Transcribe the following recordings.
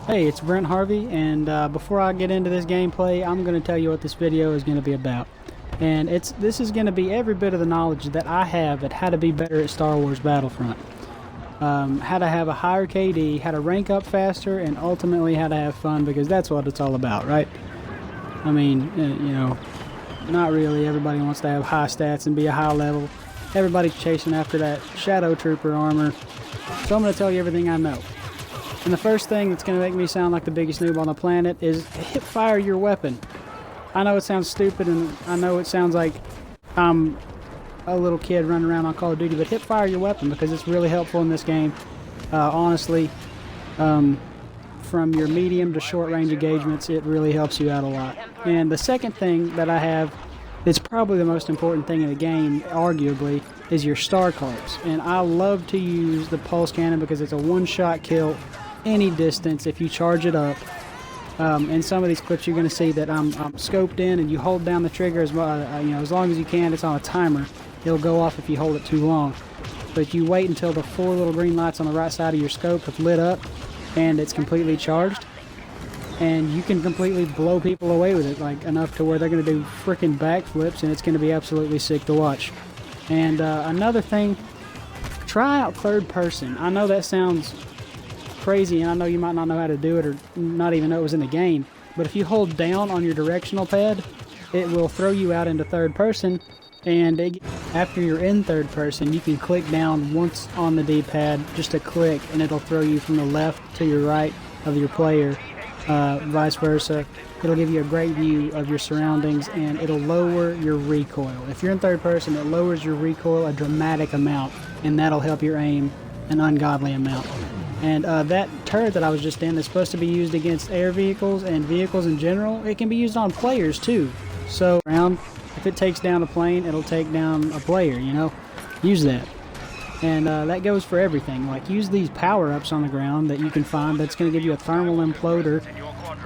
Hey, it's Brent Harvey, and before I get into this gameplay, I'm going to tell you what this video is going to be about. And this is going to be every bit of the knowledge that I have at how to be better at Star Wars Battlefront. How to have a higher KD, how to rank up faster, and ultimately how to have fun, because that's what it's all about, right? I mean, you know, not really. Everybody wants to have high stats and be a high level. Everybody's chasing after that Shadow Trooper armor. So I'm going to tell you everything I know. And the first thing that's going to make me sound like the biggest noob on the planet is hip fire your weapon. I know it sounds stupid, and I know it sounds like I'm a little kid running around on Call of Duty, but hip fire your weapon because it's really helpful in this game. Honestly, from your medium to short range engagements, it really helps you out a lot. And the second thing that I have that's probably the most important thing in the game, arguably, is your star cards. And I love to use the pulse cannon because it's a one-shot kill any distance if you charge it up. In some of these clips you're going to see that I'm scoped in, and you hold down the trigger as long as you can. It's on a timer. It'll go off if you hold it too long. But you wait until the 4 little green lights on the right side of your scope have lit up and it's completely charged, and you can completely blow people away with it, like enough to where they're going to do freaking backflips, and it's going to be absolutely sick to watch. And another thing, try out third person. I know that sounds crazy, and I know you might not know how to do it or not even know it was in the game, but if you hold down on your directional pad, it will throw you out into third person, and after you're in third person, you can click down once on the D-pad, just a click, and it'll throw you from the left to your right of your player, vice versa. It'll give you a great view of your surroundings, and it'll lower your recoil. If you're in third person, it lowers your recoil a dramatic amount, and that'll help your aim an ungodly amount. And that turret that I was just in is supposed to be used against air vehicles and vehicles in general. It can be used on players too. So if it takes down a plane, it'll take down a player, you know? Use that. And that goes for everything. Like, use these power-ups on the ground that you can find that's going to give you a thermal imploder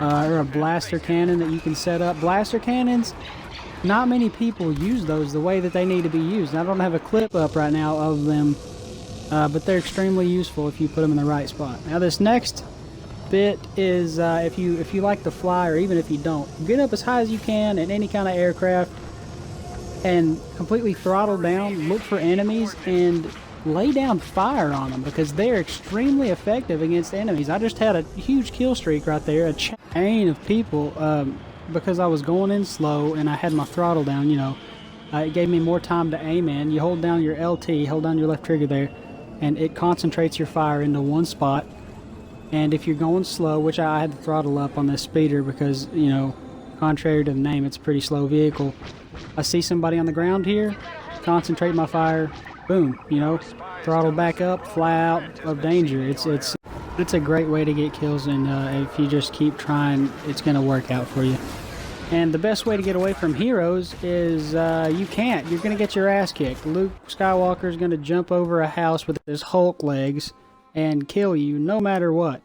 or a blaster cannon that you can set up. Blaster cannons, not many people use those the way that they need to be used. I don't have a clip up right now of them, but they're extremely useful if you put them in the right spot. Now this next bit is if you like to fly, or even if you don't, get up as high as you can in any kind of aircraft and completely throttle down, look for enemies, and lay down fire on them because they're extremely effective against enemies. I just had a huge kill streak right there, a chain of people, because I was going in slow and I had my throttle down, you know. It gave me more time to aim in. You hold down your LT, hold down your left trigger there, and it concentrates your fire into one spot. And if you're going slow, which I had to throttle up on this speeder because, you know, contrary to the name, it's a pretty slow vehicle. I see somebody on the ground here, concentrate my fire, boom, you know, throttle back up, fly out of danger. It's a great way to get kills, and if you just keep trying, it's going to work out for you. And the best way to get away from heroes is you can't. You're going to get your ass kicked. Luke Skywalker is going to jump over a house with his Hulk legs and kill you no matter what.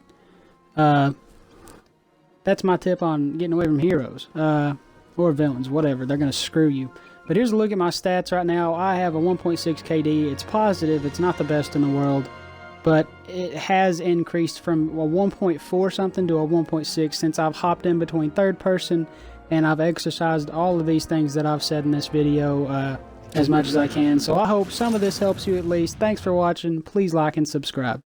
That's my tip on getting away from heroes. Or villains, whatever. They're going to screw you. But here's a look at my stats right now. I have a 1.6 KD. It's positive. It's not the best in the world. But it has increased from a 1.4 something to a 1.6 since I've hopped in between third person, and I've exercised all of these things that I've said in this video as much as I can. So I hope some of this helps you at least. Thanks for watching. Please like and subscribe.